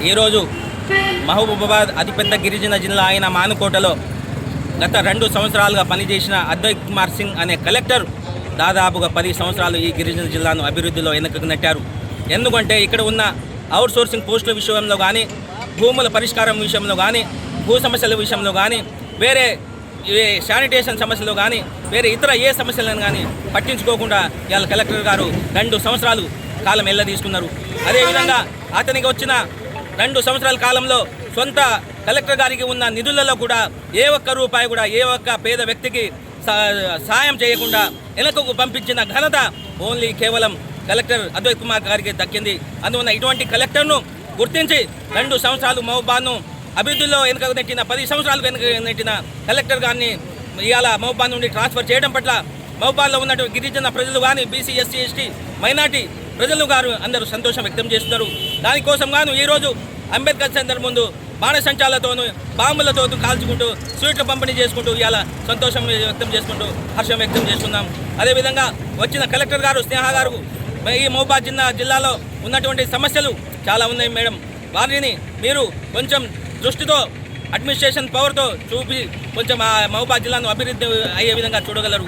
ఈరోజు మహబూబాబాద్ అతిపెద్ద గిరిజన జిల్లా అయిన మానుకోటలో గత 2 సంవత్సరాలుగా పనిచేసిన అద్వైత్ కుమార్ సింగ్ అనే కలెక్టర్ దాదాపుగా 10 సంవత్సరాలు ఈ గిరిజన జిల్లాను అభివృద్ధిలో వెనక్కి నెట్టారు. ఎందుకంటే ఇక్కడ ఉన్న అవుట్ సోర్సింగ్ పోస్టుల విషయంలో కానీ, భూముల పరిష్కారం విషయంలో కానీ, భూ సమస్యల విషయంలో కానీ, వేరే శానిటేషన్ సమస్యలు కానీ, వేరే ఇతర ఏ సమస్యలను కానీ పట్టించుకోకుండా ఇవాళ కలెక్టర్ గారు 2 సంవత్సరాలు కాలం తీసుకున్నారు. అదేవిధంగా అతనికి వచ్చిన 2 సంవత్సరాల కాలంలో సొంత కలెక్టర్ గారికి ఉన్న నిధులలో కూడా ఏ ఒక్క రూపాయి కూడా ఏ ఒక్క పేద వ్యక్తికి సాయం చేయకుండా వెనుకకు పంపించిన ఘనత ఓన్లీ కేవలం కలెక్టర్ అద్వైత్ కుమార్ గారికి దక్కింది. అందువల్ల ఇటువంటి కలెక్టర్ను గుర్తించి 2 సంవత్సరాలు మహబూబాను అభివృద్ధిలో వెనుకకు నెట్టిన 10 సంవత్సరాలు వెనుక నెట్టిన కలెక్టర్ గారిని ఇవాళ మహబూబాద్ నుండి ట్రాన్స్ఫర్ చేయడం పట్ల మహబూబాద్లో ఉన్నటువంటి గిరిజన ప్రజలు కానీ, బీసీ, ఎస్సీ, ఎస్టీ, మైనార్టీ ప్రజలు గారు అందరూ సంతోషం వ్యక్తం చేస్తున్నారు. దానికోసం గాను ఈరోజు అంబేద్కర్ సెంటర్ ముందు బాణసంచాలతోనూ బాంబులతో కాల్చుకుంటూ స్వీట్లు పంపిణీ చేసుకుంటూ ఇవాళ సంతోషం వ్యక్తం చేసుకుంటూ హర్షం వ్యక్తం చేస్తున్నాం. అదేవిధంగా వచ్చిన కలెక్టర్ గారు స్నేహ గారు ఈ మహబూబాద్ జిల్లాలో ఉన్నటువంటి సమస్యలు చాలా ఉన్నాయి మేడం, వారిని మీరు కొంచెం దృష్టితో అడ్మినిస్ట్రేషన్ పవర్తో చూపి కొంచెం ఆ మహబూబాద్ జిల్లాను అభివృద్ధి అయ్యే విధంగా చూడగలరు.